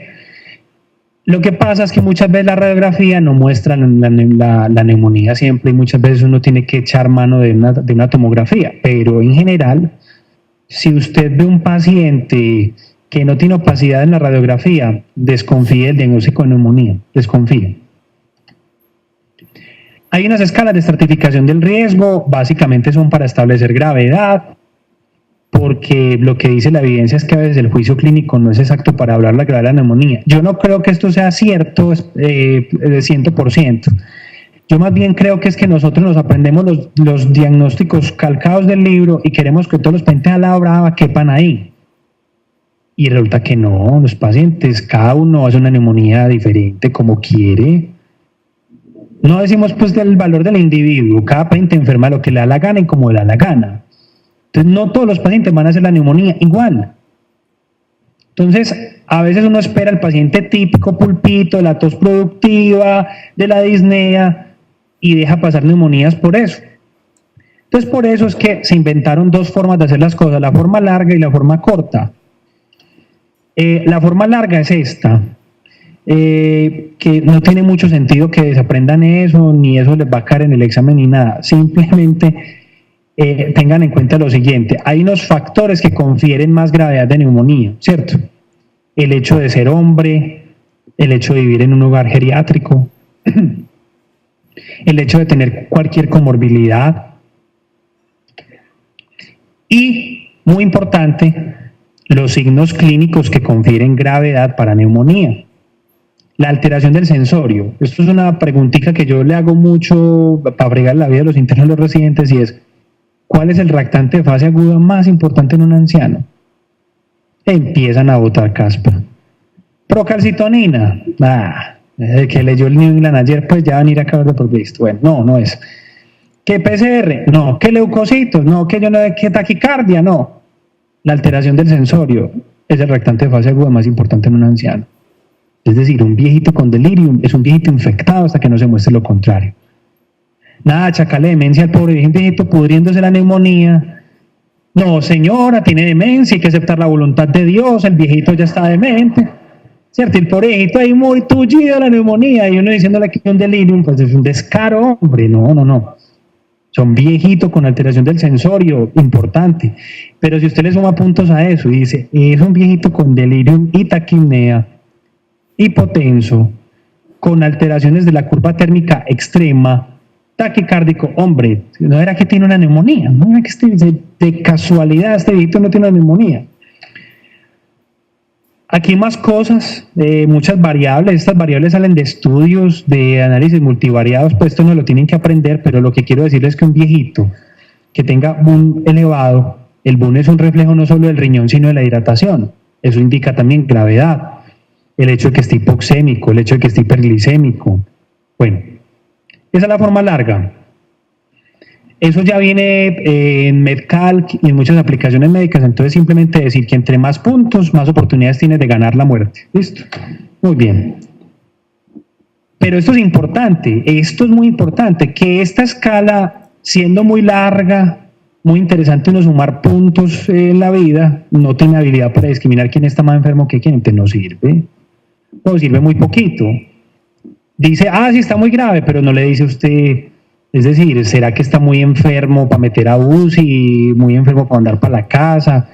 Lo que pasa es que muchas veces la radiografía no muestra la neumonía siempre y muchas veces uno tiene que echar mano de una tomografía. Pero en general, si usted ve un paciente que no tiene opacidad en la radiografía, desconfíe del diagnóstico de neumonía. Desconfíe. Hay unas escalas de estratificación del riesgo, básicamente son para establecer gravedad, porque lo que dice la evidencia es que a veces el juicio clínico no es exacto para hablar la gravedad de la neumonía. Yo no creo que esto sea cierto de 100%. Yo más bien creo que es que nosotros nos aprendemos los diagnósticos calcados del libro y queremos que todos los pacientes a la brava quepan ahí. Y resulta que no, los pacientes, cada uno hace una neumonía diferente como quiere. No decimos pues del valor del individuo, cada paciente enferma lo que le da la gana y como le da la gana. Entonces no todos los pacientes van a hacer la neumonía igual. Entonces a veces uno espera al paciente típico pulpito, de la tos productiva, de la disnea y deja pasar neumonías por eso. Entonces por eso es que se inventaron dos formas de hacer las cosas, la forma larga y la forma corta. La forma larga es esta. Que no tiene mucho sentido que desaprendan eso, ni eso les va a caer en el examen ni nada. Simplemente tengan en cuenta lo siguiente: hay unos factores que confieren más gravedad de neumonía, ¿cierto? El hecho de ser hombre, el hecho de vivir en un hogar geriátrico, el hecho de tener cualquier comorbilidad y, muy importante, los signos clínicos que confieren gravedad para neumonía. La alteración del sensorio. Esto es una preguntita que yo le hago mucho para fregar la vida de los internos y los residentes, y es: ¿cuál es el reactante de fase aguda más importante en un anciano? Empiezan a botar caspa. Procalcitonina. El que leyó el New England ayer, pues ya van a ir a acabar de por visto. Bueno, no es. ¿Qué PCR? No. ¿Qué leucocitos? No. ¿Qué taquicardia? No. La alteración del sensorio es el reactante de fase aguda más importante en un anciano. Es decir, un viejito con delirium es un viejito infectado hasta que no se muestre lo contrario. Nada, chacale demencia al pobre viejito pudriéndose la neumonía. No, señora, tiene demencia, hay que aceptar la voluntad de Dios, el viejito ya está demente. ¿Cierto? El pobre viejito ahí muy tullido de la neumonía y uno diciéndole que es un delirium, pues es un descaro, hombre. No. Son viejitos con alteración del sensorio, importante. Pero si usted le suma puntos a eso y dice, es un viejito con delirium y taquipnea, hipotenso, con alteraciones de la curva térmica extrema, taquicárdico, hombre, no era que tiene una neumonía, no era que de casualidad este viejito no tiene una neumonía. Aquí más cosas, muchas variables. Estas variables salen de estudios de análisis multivariados, pues esto no lo tienen que aprender, pero lo que quiero decirles es que un viejito que tenga BUN elevado, el BUN es un reflejo no solo del riñón, sino de la hidratación. Eso indica también gravedad. El hecho de que esté hipoxémico, el hecho de que esté hiperglicémico. Bueno, esa es la forma larga. Eso ya viene en MedCalc y en muchas aplicaciones médicas, entonces simplemente decir que entre más puntos, más oportunidades tienes de ganar la muerte. ¿Listo? Muy bien. Pero esto es importante, esto es muy importante, que esta escala, siendo muy larga, muy interesante uno sumar puntos en la vida, no tiene habilidad para discriminar quién está más enfermo que quién, te no sirve. No sirve muy poquito. Dice, sí está muy grave, pero no le dice usted, es decir, ¿será que está muy enfermo para meter a UCI, muy enfermo para andar para la casa?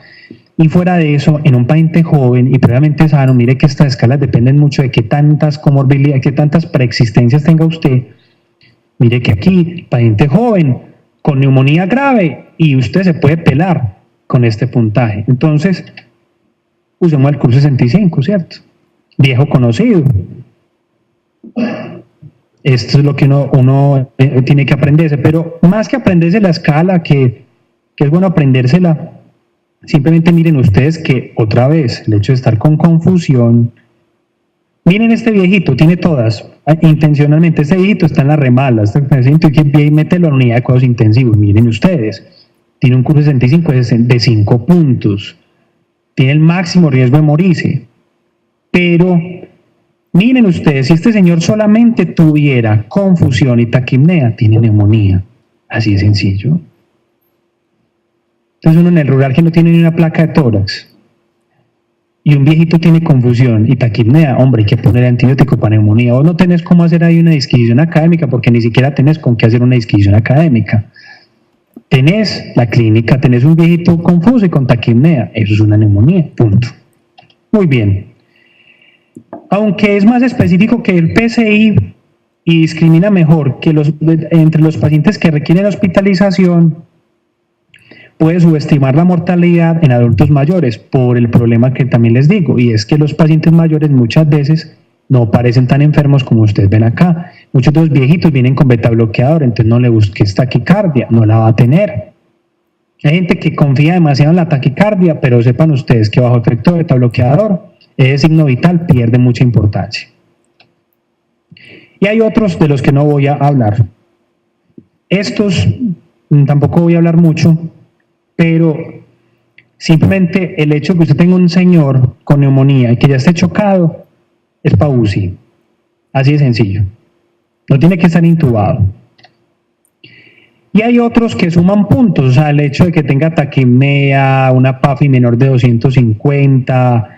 Y fuera de eso, en un paciente joven y previamente sano, mire que estas escalas dependen mucho de qué tantas comorbilidades, qué tantas preexistencias tenga usted. Mire que aquí, paciente joven, con neumonía grave, y usted se puede pelar con este puntaje. Entonces, usemos el curso 65, ¿cierto? Viejo conocido. Esto es lo que uno tiene que aprenderse, pero más que aprenderse la escala, que es bueno aprendérsela, simplemente miren ustedes que otra vez el hecho de estar con confusión. Miren este viejito, tiene todas, intencionalmente este viejito está en la remala, este viejito que mételo a la unidad de cuidados intensivos. Miren ustedes, tiene un curso 65 de 5 puntos, tiene el máximo riesgo de morirse, pero miren ustedes, si este señor solamente tuviera confusión y taquipnea, tiene neumonía. Así de sencillo. Entonces uno en el rural que no tiene ni una placa de tórax y un viejito tiene confusión y taquipnea, hombre, hay que poner antibiótico para neumonía. Vos no tenés cómo hacer ahí una disquisición académica porque ni siquiera tenés con qué hacer una disquisición académica. Tenés la clínica, tenés un viejito confuso y con taquipnea, eso es una neumonía, punto. Muy bien. Aunque es más específico que el PCI y discrimina mejor que entre los pacientes que requieren hospitalización, puede subestimar la mortalidad en adultos mayores por el problema que también les digo, y es que los pacientes mayores muchas veces no parecen tan enfermos como ustedes ven acá. Muchos de los viejitos vienen con beta bloqueador, entonces no le busques taquicardia, no la va a tener. Hay gente que confía demasiado en la taquicardia, pero sepan ustedes que bajo efecto de beta bloqueador, ese signo vital pierde mucha importancia. Y hay otros de los que no voy a hablar. Estos tampoco voy a hablar mucho, pero simplemente el hecho de que usted tenga un señor con neumonía y que ya esté chocado es para UCI. Así de sencillo. No tiene que estar intubado. Y hay otros que suman puntos, o sea, el hecho de que tenga taquipnea, una PAFI menor de 250,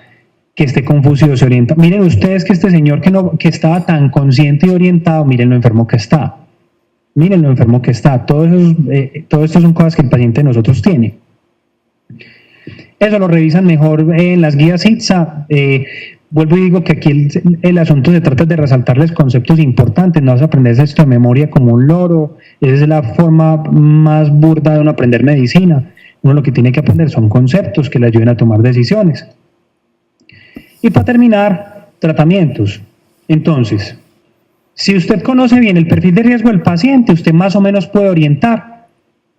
que esté confuso y se orienta. Miren ustedes que este señor que estaba tan consciente y orientado, miren lo enfermo que está. Miren lo enfermo que está. Todo esto son cosas que el paciente de nosotros tiene. Eso lo revisan mejor en las guías ITSA. Vuelvo y digo que aquí el asunto se trata de resaltarles conceptos importantes. No vas a aprender esto de memoria como un loro. Esa es la forma más burda de uno aprender medicina. Uno lo que tiene que aprender son conceptos que le ayuden a tomar decisiones. Y para terminar, tratamientos. Entonces, si usted conoce bien el perfil de riesgo del paciente, usted más o menos puede orientar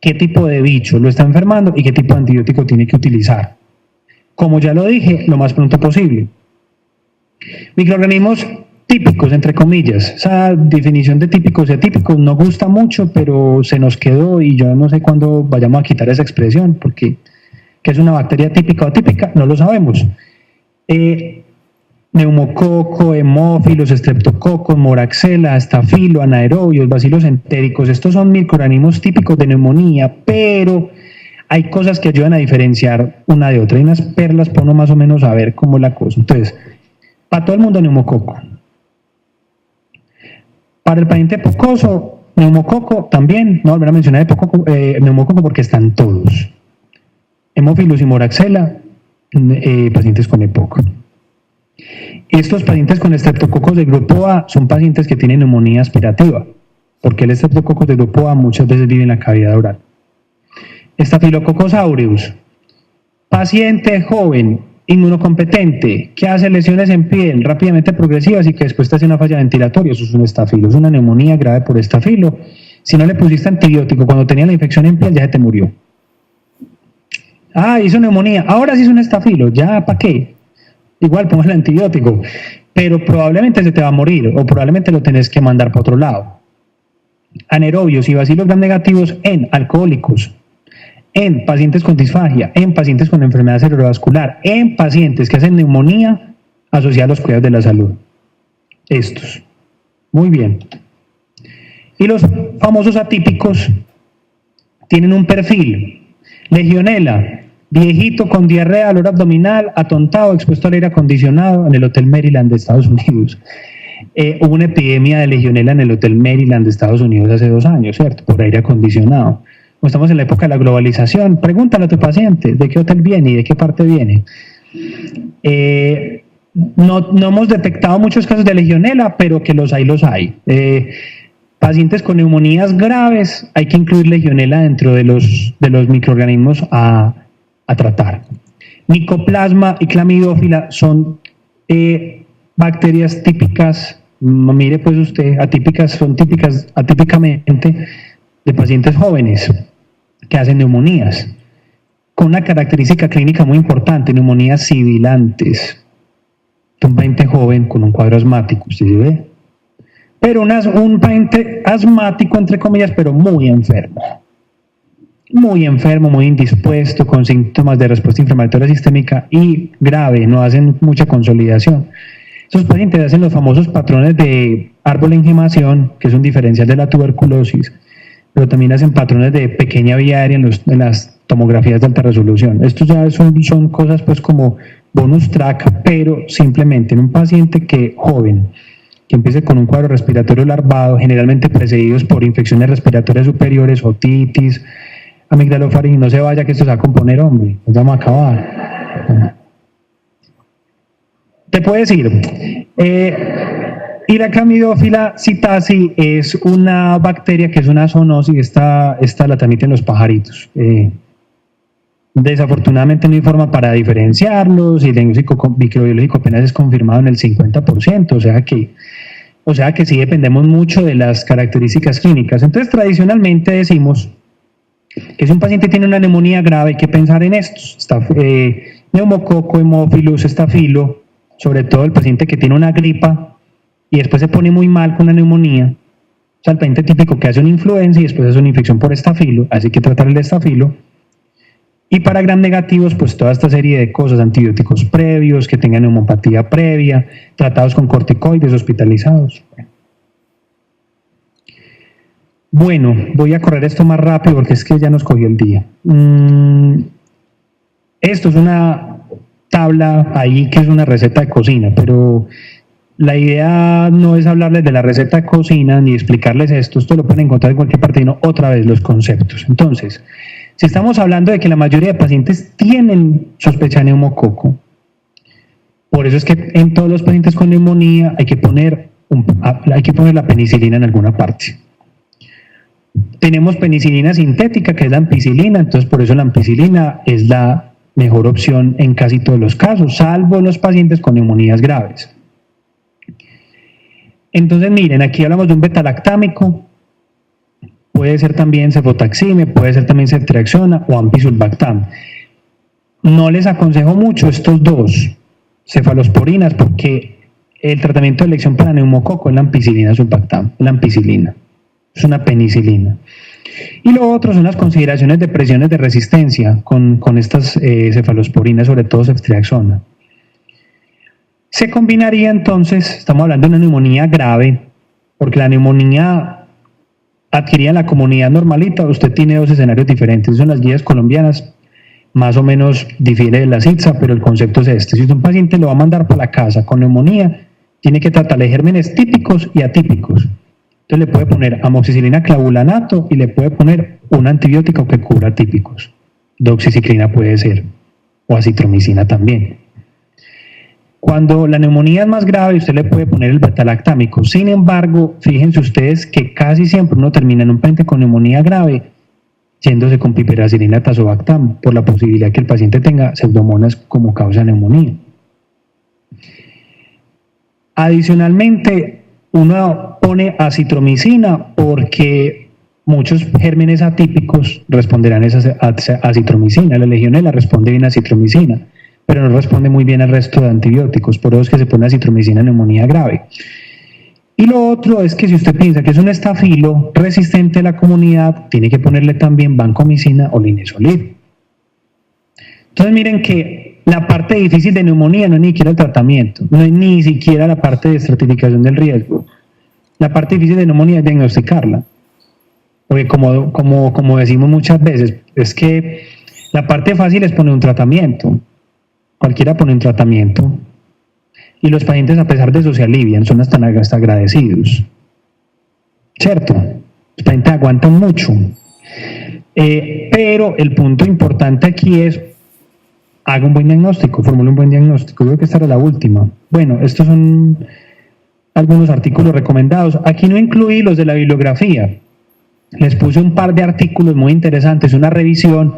qué tipo de bicho lo está enfermando y qué tipo de antibiótico tiene que utilizar. Como ya lo dije, lo más pronto posible. Microorganismos típicos, entre comillas. Esa definición de típicos y atípicos no gusta mucho, pero se nos quedó y yo no sé cuándo vayamos a quitar esa expresión, porque ¿qué es una bacteria típica o atípica? No lo sabemos. Neumococo, hemófilos, estreptococos, moraxela, estafilo, anaerobios, bacilos entéricos, estos son microorganismos típicos de neumonía, pero hay cosas que ayudan a diferenciar una de otra, hay unas perlas para uno más o menos saber cómo es la cosa. Entonces, para todo el mundo neumococo. Para el paciente pocoso, neumococo también, no volver a mencionar neumococo porque están todos. Hemófilos y moraxela, pacientes con EPOC. Estos pacientes con estreptococos de grupo A son pacientes que tienen neumonía aspirativa, porque el estreptococos de grupo A muchas veces vive en la cavidad oral. Staphylococcus aureus, paciente joven, inmunocompetente, que hace lesiones en piel rápidamente progresivas y que después te hace una falla ventilatoria, eso es un estafilo, es una neumonía grave por estafilo. Si no le pusiste antibiótico cuando tenía la infección en piel, ya se te murió. Ah, hizo neumonía, ahora sí es un estafilo, ya, ¿para qué? Igual pongo el antibiótico, pero probablemente se te va a morir o probablemente lo tenés que mandar para otro lado. Anaerobios y bacilos gram negativos en alcohólicos, en pacientes con disfagia, en pacientes con enfermedad cerebrovascular, en pacientes que hacen neumonía asociada a los cuidados de la salud. Estos. Muy bien. Y los famosos atípicos tienen un perfil. Legionela, viejito con diarrea, dolor abdominal, atontado, expuesto al aire acondicionado en el Hotel Maryland de Estados Unidos. Hubo una epidemia de legionela en el Hotel Maryland de Estados Unidos hace 2 años, ¿cierto? Por aire acondicionado. Como estamos en la época de la globalización, pregúntale a tu paciente de qué hotel viene y de qué parte viene. No hemos detectado muchos casos de legionela, pero que los hay. Pacientes con neumonías graves, hay que incluir legionela dentro de los microorganismos a tratar. Micoplasma y clamidófila son bacterias típicas, mire pues usted, son típicas atípicamente de pacientes jóvenes que hacen neumonías, con una característica clínica muy importante, neumonías sibilantes. Un paciente joven con un cuadro asmático, ¿usted se ve? Pero un paciente asmático, entre comillas, pero muy enfermo, muy indispuesto, con síntomas de respuesta inflamatoria sistémica y grave, no hacen mucha consolidación. Esos pacientes hacen los famosos patrones de árbol de engemación, que es un diferencial de la tuberculosis, pero también hacen patrones de pequeña vía aérea en las tomografías de alta resolución. Estos ya son cosas pues como bonus track, pero simplemente en un paciente joven, que empiece con un cuadro respiratorio larvado, generalmente precedidos por infecciones respiratorias superiores, otitis, amigdalofaringe, no se vaya que esto se va a componer, hombre, nos vamos a acabar. Te puedo decir, y la Clamidófila citasi es una bacteria que es una zoonosis, esta la transmiten los pajaritos. Desafortunadamente no hay forma para diferenciarlos y el diagnóstico microbiológico apenas es confirmado en el 50%, o sea que sí dependemos mucho de las características clínicas. Entonces tradicionalmente decimos que si un paciente tiene una neumonía grave hay que pensar en estos, neumococo, hemófilus, estafilo, sobre todo el paciente que tiene una gripa y después se pone muy mal con una neumonía, o sea el paciente típico que hace una influenza y después hace una infección por estafilo, así hay que tratar el estafilo. Y para gram negativos, pues toda esta serie de cosas, antibióticos previos, que tengan neumopatía previa, tratados con corticoides, hospitalizados. Bueno, voy a correr esto más rápido porque es que ya nos cogió el día. Esto es una tabla ahí que es una receta de cocina, pero la idea no es hablarles de la receta de cocina ni explicarles esto lo pueden encontrar en cualquier parte, sino otra vez los conceptos. Entonces, si estamos hablando de que la mayoría de pacientes tienen sospecha de neumococo, por eso es que en todos los pacientes con neumonía hay que poner la penicilina en alguna parte. Tenemos penicilina sintética, que es la ampicilina, entonces por eso la ampicilina es la mejor opción en casi todos los casos, salvo en los pacientes con neumonías graves. Entonces miren, aquí hablamos de un betalactámico, puede ser también cefotaxime, puede ser también ceftriaxona o ampisulbactam. No les aconsejo mucho estos dos, cefalosporinas, porque el tratamiento de elección para neumococo es la ampicilina sulbactam, la ampicilina, es una penicilina. Y lo otro son las consideraciones de presiones de resistencia con estas cefalosporinas, sobre todo ceftriaxona. Se combinaría entonces, estamos hablando de una neumonía grave, porque la neumonía adquirida en la comunidad normalita, usted tiene dos escenarios diferentes, son las guías colombianas, más o menos difiere de la CITSA, pero el concepto es este: si un paciente lo va a mandar para la casa con neumonía, tiene que tratarle gérmenes típicos y atípicos. Entonces le puede poner amoxicilina clavulanato y le puede poner un antibiótico que cubra atípicos. Doxiciclina puede ser, o acitromicina también. Cuando la neumonía es más grave, usted le puede poner el betalactámico. Sin embargo, fíjense ustedes que casi siempre uno termina en un paciente con neumonía grave yéndose con piperacilina tazobactam por la posibilidad que el paciente tenga pseudomonas como causa de neumonía. Adicionalmente, uno pone acitromicina porque muchos gérmenes atípicos responderán a esa acitromicina. La legionela responde bien a acitromicina, pero no responde muy bien al resto de antibióticos, por eso es que se pone acitromicina en neumonía grave. Y lo otro es que si usted piensa que es un estafilo resistente a la comunidad, tiene que ponerle también vancomicina o linezolid. Entonces miren que la parte difícil de neumonía no es ni siquiera el tratamiento, no es ni siquiera la parte de estratificación del riesgo. La parte difícil de neumonía es diagnosticarla. Porque como decimos muchas veces, es que la parte fácil es poner un tratamiento. Cualquiera pone un tratamiento. Y los pacientes, a pesar de eso, se alivian, son hasta agradecidos. ¿Cierto? Los pacientes aguantan mucho. Pero el punto importante aquí es: haga un buen diagnóstico, formule un buen diagnóstico. Yo creo que esta era la última. Bueno, estos son algunos artículos recomendados. Aquí no incluí los de la bibliografía. Les puse un par de artículos muy interesantes, una revisión,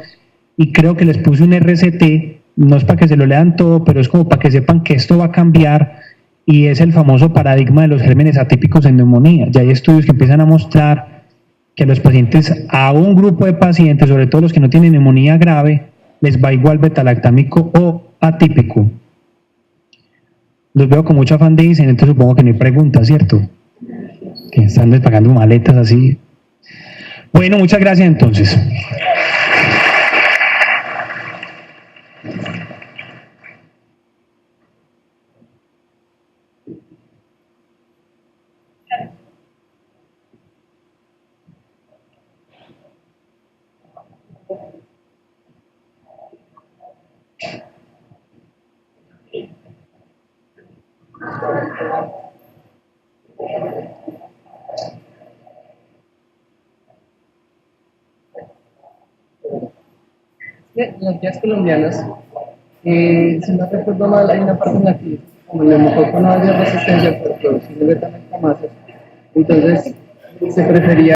y creo que les puse un RCT. No es para que se lo lean todo, pero es como para que sepan que esto va a cambiar, y es el famoso paradigma de los gérmenes atípicos en neumonía. Ya hay estudios que empiezan a mostrar que a los pacientes, a un grupo de pacientes, sobre todo los que no tienen neumonía grave, les va igual betalactámico o atípico. Los veo con mucho afán de dicen, entonces supongo que no hay preguntas, ¿cierto? Que están despagando maletas así. Bueno, muchas gracias entonces. En las guías colombianas, si no recuerdo mal, hay una parte en la que como el neumococo no había resistencia por producir netamente masas, entonces se prefería